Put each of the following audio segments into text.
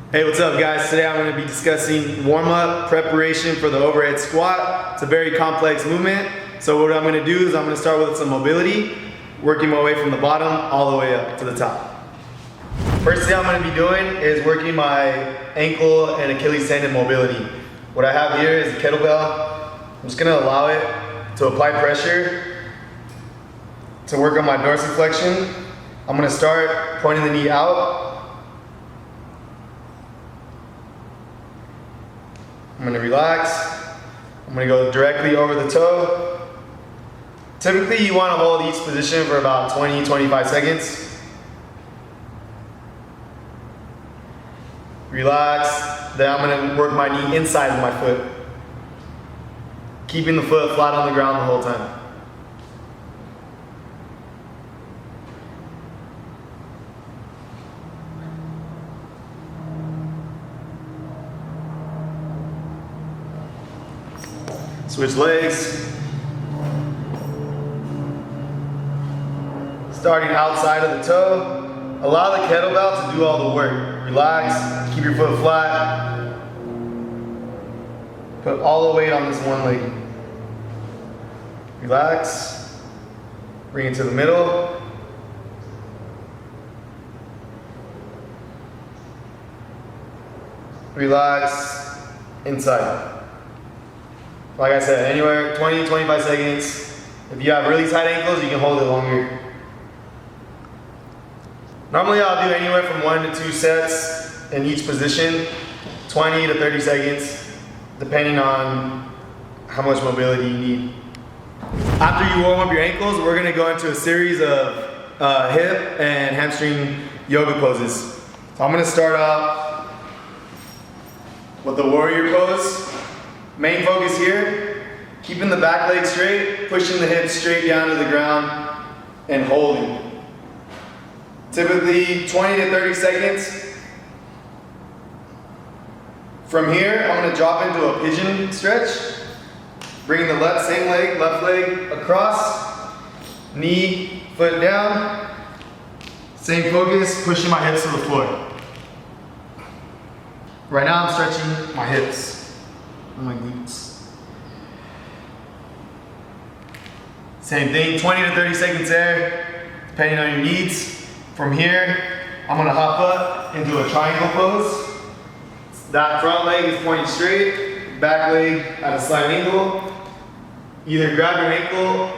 Hey, what's up guys? Today I'm going to be discussing warm-up preparation for the overhead squat. It's a very complex movement. So what I'm going to do is I'm going to start with some mobility, working my way from the bottom all the way up to the top. First thing I'm going to be doing is working my ankle and Achilles tendon mobility. What I have here is a kettlebell. I'm just going to allow it to apply pressure to work on my dorsiflexion. I'm going to start pointing the knee out. I'm going to relax. I'm going to go directly over the toe. Typically you want to hold each position for about 20-25 seconds. Relax. Then I'm going to work my knee inside of my foot, keeping the foot flat on the ground the whole time. Switch legs. Starting outside of the toe. Allow the kettlebell to do all the work. Relax, keep your foot flat. Put all the weight on this one leg. Relax. Bring it to the middle. Relax, inside. Like I said, anywhere 20-25 seconds. If you have really tight ankles, you can hold it longer. Normally I'll do anywhere from 1 to 2 sets in each position, 20 to 30 seconds, depending on how much mobility you need. After you warm up your ankles, we're gonna go into a series of hip and hamstring yoga poses. So I'm gonna start out with the warrior pose. Main focus here, keeping the back leg straight, pushing the hips straight down to the ground, and holding. Typically 20 to 30 seconds. From here, I'm gonna drop into a pigeon stretch, bringing the same leg, left leg across, knee, foot down, same focus, pushing my hips to the floor. Right now I'm stretching my hips. My glutes. Same thing, 20 to 30 seconds there, depending on your needs. From here, I'm gonna hop up into a triangle pose. That front leg is pointing straight, back leg at a slight angle. Either grab your ankle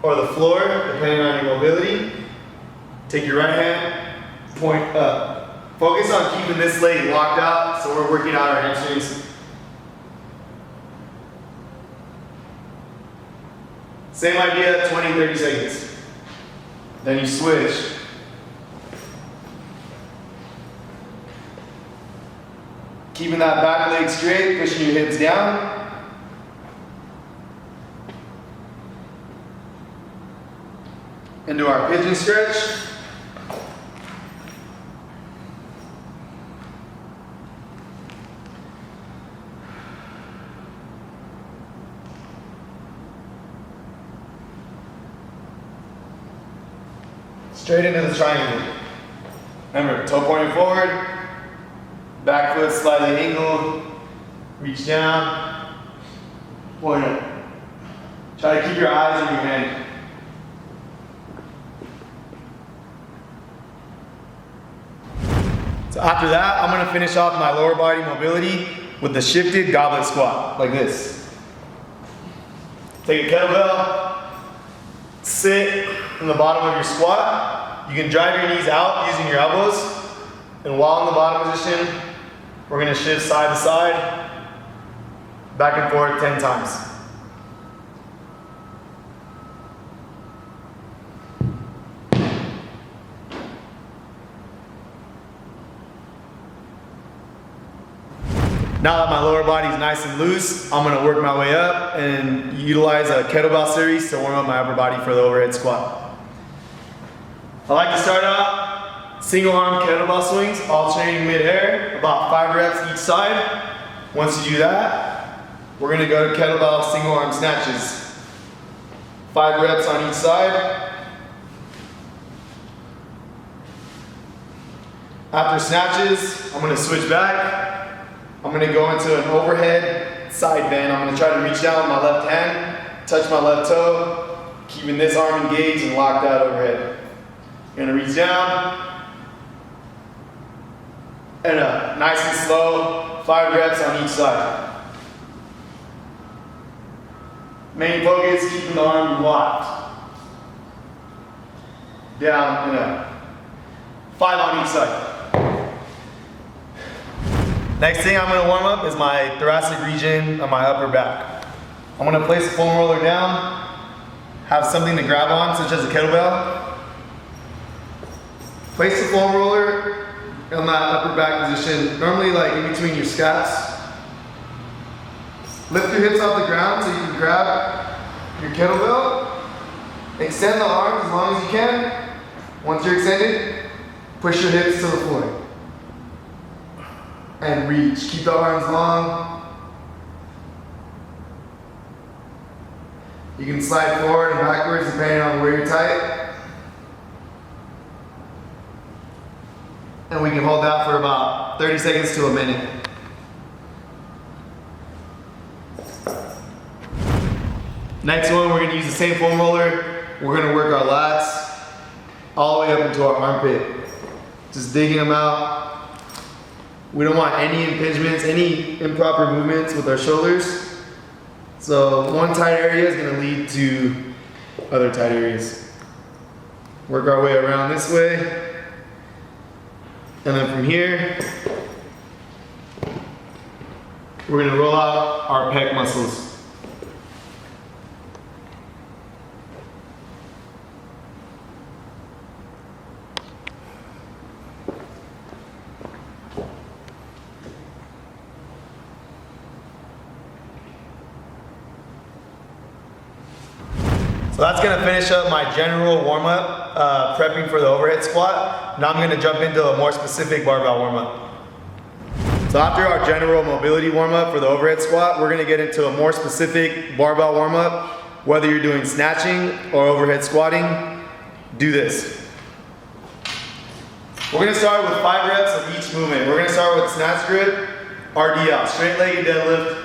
or the floor, depending on your mobility. Take your right hand, point up. Focus on keeping this leg locked out, so we're working out our hamstrings. Same idea, 20-30 seconds. Then you switch. Keeping that back leg straight, pushing your hips down. Into our pigeon stretch. Straight into the triangle. Remember, toe pointing forward, back foot slightly angled, reach down, point up. Try to keep your eyes on your hand. So after that, I'm gonna finish off my lower body mobility with the shifted goblet squat, like this. Take a kettlebell, sit in the bottom of your squat. You can drive your knees out using your elbows. And while in the bottom position, we're gonna shift side to side, back and forth 10 times. Now that my lower body is nice and loose, I'm gonna work my way up and utilize a kettlebell series to warm up my upper body for the overhead squat. I like to start out single arm kettlebell swings, alternating mid-air, about 5 reps each side. Once you do that, we're gonna go to kettlebell single arm snatches. 5 reps on each side. After snatches, I'm gonna switch back. I'm gonna go into an overhead side bend. I'm gonna try to reach down with my left hand, touch my left toe, keeping this arm engaged and locked out overhead. Gonna reach down and up, nice and slow, 5 reps on each side. Main focus, keeping the arm locked. Down and up. 5 on each side. Next thing I'm gonna warm up is my thoracic region of my upper back. I'm gonna place the foam roller down, have something to grab on, such as a kettlebell. Place the foam roller in that upper back position, normally like in between your scaps. Lift your hips off the ground so you can grab your kettlebell. Extend the arms as long as you can. Once you're extended, push your hips to the floor. And reach. Keep the arms long. You can slide forward and backwards depending on where you're tight. And we can hold that for about 30 seconds to a minute. Next one, we're gonna use the same foam roller. We're gonna work our lats all the way up into our armpit. Just digging them out. We don't want any impingements, any improper movements with our shoulders. So one tight area is gonna lead to other tight areas. Work our way around this way. And then from here, we're gonna roll out our pec muscles. So that's gonna finish up my general warm-up, prepping for the overhead squat. Now I'm gonna jump into a more specific barbell warm-up. So after our general mobility warm-up for the overhead squat, we're gonna get into a more specific barbell warm-up. Whether you're doing snatching or overhead squatting, do this. We're gonna start with 5 reps of each movement. We're gonna start with snatch grip, RDL, straight legged deadlift,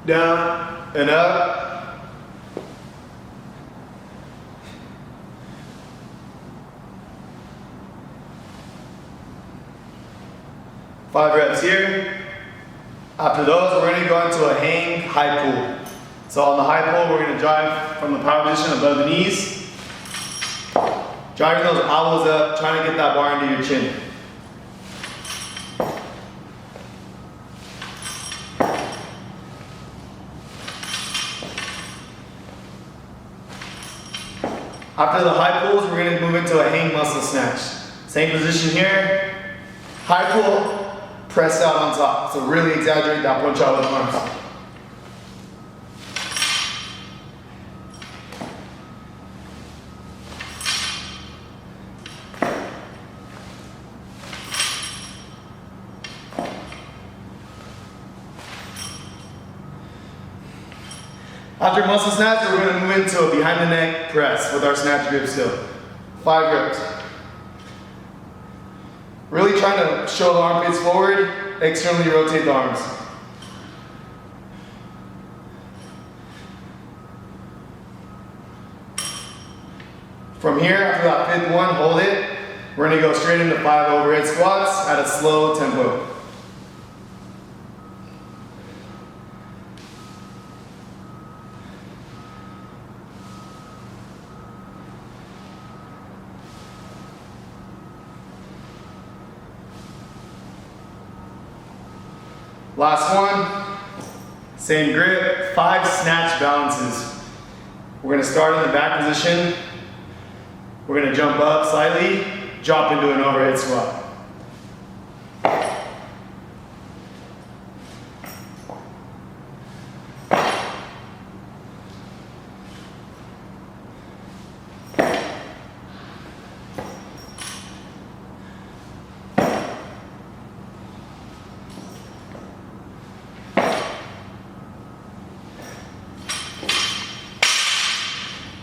down and up. 5 reps here. After those, we're gonna go into a hang high pull. So on the high pull, we're gonna drive from the power position above the knees. Driving those elbows up, trying to get that bar into your chin. After the high pulls, we're gonna move into a hang muscle snatch. Same position here. High pull, press out on top. So really exaggerate that punch out with the arms. After muscle snatch, we're going to move into a behind the neck press with our snatch grip still. 5 reps. Really trying to show the armpits forward, externally rotate the arms. From here, after that 5th one, hold it. We're going to go straight into 5 overhead squats at a slow tempo. Last one, same grip, 5 snatch balances. We're gonna start in the back position. We're gonna jump up slightly, drop into an overhead squat.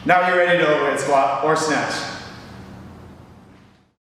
Now you're ready to overhead squat or snatch.